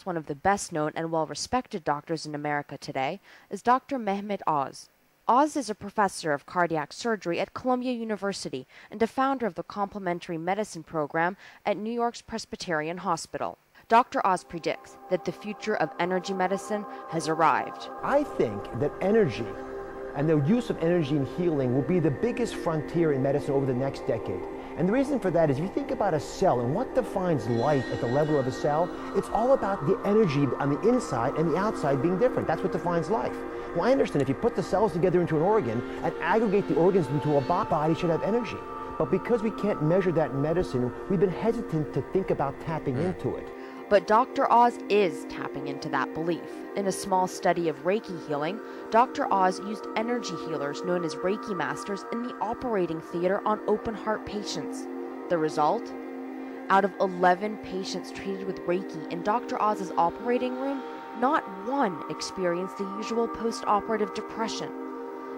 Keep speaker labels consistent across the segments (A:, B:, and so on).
A: perhaps one of the best-known and well-respected doctors in America today, is Dr. Mehmet Oz. Oz is a professor of cardiac surgery at Columbia University and a founder of the complementary medicine program at New York's Presbyterian Hospital. Dr. Oz predicts that the future of energy medicine has arrived.
B: I think that energy and the use of energy in healing will be the biggest frontier in medicine over the next decade. And the reason for that is if you think about a cell and what defines life at the level of a cell, it's all about the energy on the inside and the outside being different. That's what defines life. Well, I understand if you put the cells together into an organ and aggregate the organs into a body should have energy. But because we can't measure that in medicine, we've been hesitant to think about tapping into it.
A: But Dr. Oz is tapping into that belief. In a small study of Reiki healing, Dr. Oz used energy healers known as Reiki masters in the operating theater on open heart patients. The result? Out of 11 patients treated with Reiki in Dr. Oz's operating room, not one experienced the usual post-operative depression.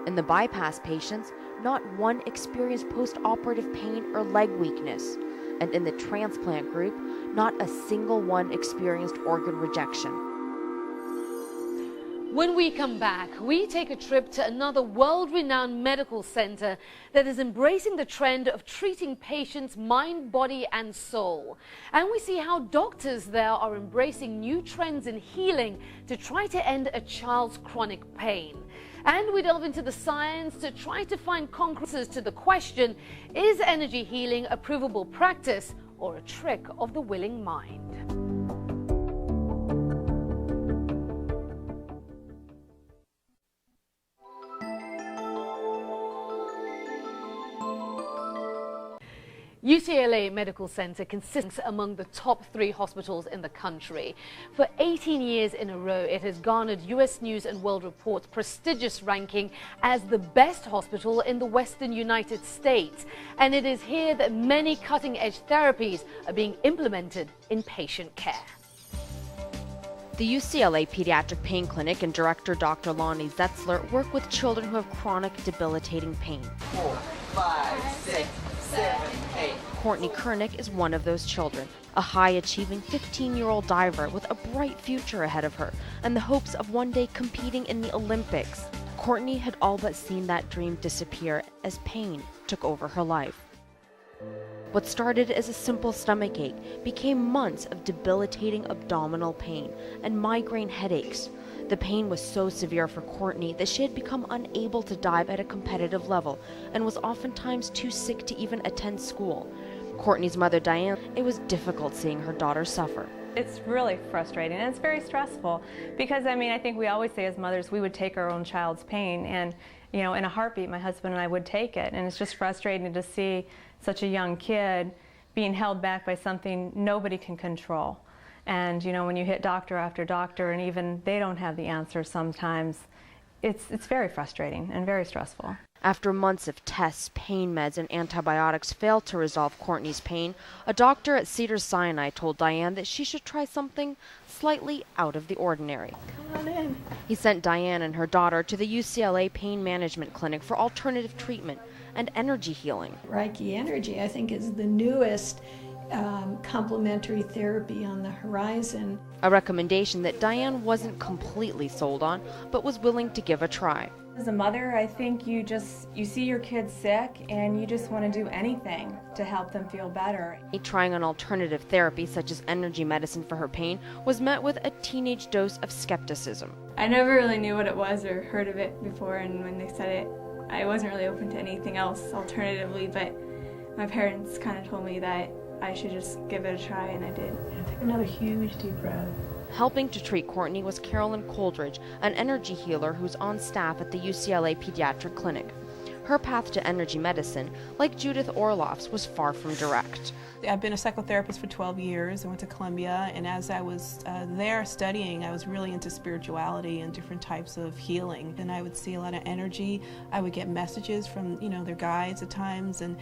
A: In the bypass patients, not one experienced post-operative pain or leg weakness. And in the transplant group, not a single one experienced organ rejection.
C: When we come back, we take a trip to another world-renowned medical center that is embracing the trend of treating patients' mind, body, and soul. And we see how doctors there are embracing new trends in healing to try to end a child's chronic pain. And we delve into the science to try to find concrete answers to the question, is energy healing a provable practice or a trick of the willing mind? UCLA Medical Center consists among the top 3 hospitals in the country. For 18 years in a row, it has garnered U.S. News & World Report's prestigious ranking as the best hospital in the Western United States. And it is here that many cutting-edge therapies are being implemented in patient care.
A: The UCLA Pediatric Pain Clinic and director Dr. Lonnie Zetzler work with children who have chronic, debilitating pain.
D: 4, 5, 6, 7, 8.
A: Courtney Kernick is one of those children, a high-achieving 15-year-old diver with a bright future ahead of her and the hopes of one day competing in the Olympics. Courtney had all but seen that dream disappear as pain took over her life. What started as a simple stomachache became months of debilitating abdominal pain and migraine headaches. The pain was so severe for Courtney that she had become unable to dive at a competitive level and was oftentimes too sick to even attend school. Courtney's mother, Diane, it was difficult seeing her daughter suffer.
E: It's really frustrating and it's very stressful because, I think we always say as mothers we would take our own child's pain and, in a heartbeat my husband and I would take it, and it's just frustrating to see such a young kid being held back by something nobody can control. And when you hit doctor after doctor and even they don't have the answer sometimes, it's very frustrating and very stressful.
A: After months of tests, pain meds, and antibiotics failed to resolve Courtney's pain, a doctor at Cedars-Sinai told Diane that she should try something slightly out of the ordinary.
E: Come on in.
A: He sent Diane and her daughter to the UCLA Pain Management Clinic for alternative treatment and energy healing.
F: Reiki Energy, I think, is the newest complementary therapy on the horizon.
A: A recommendation that Diane wasn't completely sold on, but was willing to give a try.
G: As a mother, I think you see your kids sick and you just want to do anything to help them feel better.
A: Trying an alternative therapy such as energy medicine for her pain was met with a teenage dose of skepticism.
H: I never really knew what it was or heard of it before, and when they said it, I wasn't really open to anything else alternatively, but my parents kind of told me that I should just give it a try, and I did.
F: Take another huge deep breath.
A: Helping to treat Courtney was Carolyn Coleridge, an energy healer who's on staff at the UCLA Pediatric Clinic. Her path to energy medicine, like Judith Orloff's, was far from direct.
I: I've been a psychotherapist for 12 years. I went to Columbia, and as I was there studying, I was really into spirituality and different types of healing. And I would see a lot of energy. I would get messages from, their guides at times, and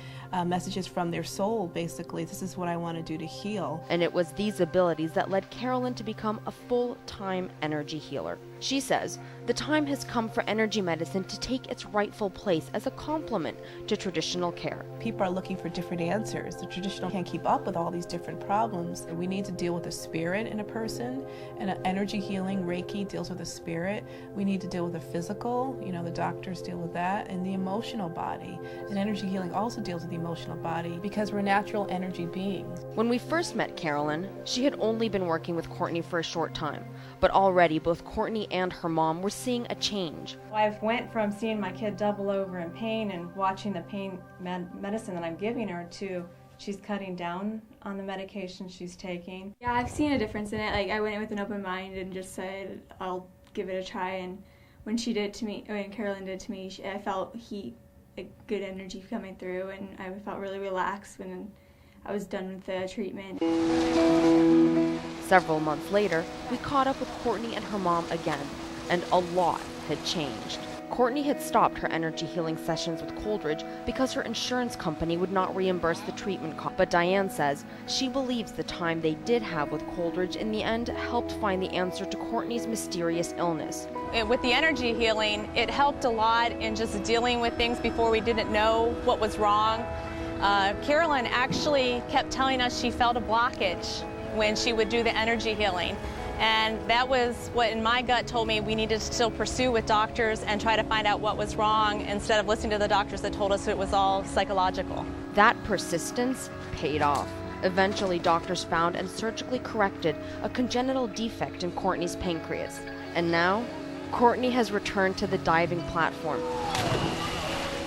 I: messages from their soul, basically. This is what I want to do to heal.
A: And it was these abilities that led Carolyn to become a full-time energy healer. She says the time has come for energy medicine to take its rightful place as a complement to traditional care.
I: People are looking for different answers. The traditional can't keep up with all these different problems. We need to deal with the spirit in a person, and energy healing, Reiki, deals with the spirit. We need to deal with the physical, the doctors deal with that, and the emotional body. And energy healing also deals with the emotional body because we're natural energy beings.
A: When we first met Carolyn, she had only been working with Courtney for a short time, but already both Courtney and her mom were seeing a change.
E: I've went from seeing my kid double over in pain and watching the pain medicine that I'm giving her to she's cutting down on the medication she's taking.
H: Yeah, I've seen a difference in it. Like, I went in with an open mind and just said, I'll give it a try. And when Carolyn did to me, I felt heat, like good energy coming through, and I felt really relaxed when I was done with the treatment.
A: Several months later, we caught up with Courtney and her mom again, and a lot had changed. Courtney had stopped her energy healing sessions with Coleridge because her insurance company would not reimburse the treatment cost. But Diane says she believes the time they did have with Coleridge in the end helped find the answer to Courtney's mysterious illness.
J: With the energy healing, it helped a lot in just dealing with things before we didn't know what was wrong. Carolyn actually kept telling us she felt a blockage when she would do the energy healing. And that was what in my gut told me we needed to still pursue with doctors and try to find out what was wrong instead of listening to the doctors that told us it was all psychological.
A: That persistence paid off. Eventually, doctors found and surgically corrected a congenital defect in Courtney's pancreas. And now, Courtney has returned to the diving platform,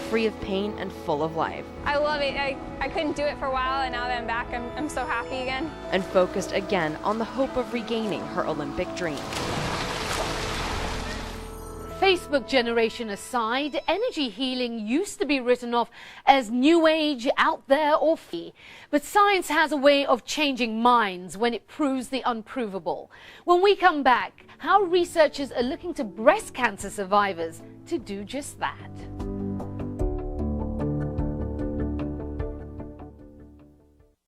A: free of pain and full of life.
K: I love it. I couldn't do it for a while, and now that I'm back, I'm so happy again.
A: And focused again on the hope of regaining her Olympic dream.
C: Facebook generation aside, energy healing used to be written off as new age, out there, or free. But science has a way of changing minds when it proves the unprovable. When we come back, how researchers are looking to breast cancer survivors to do just that.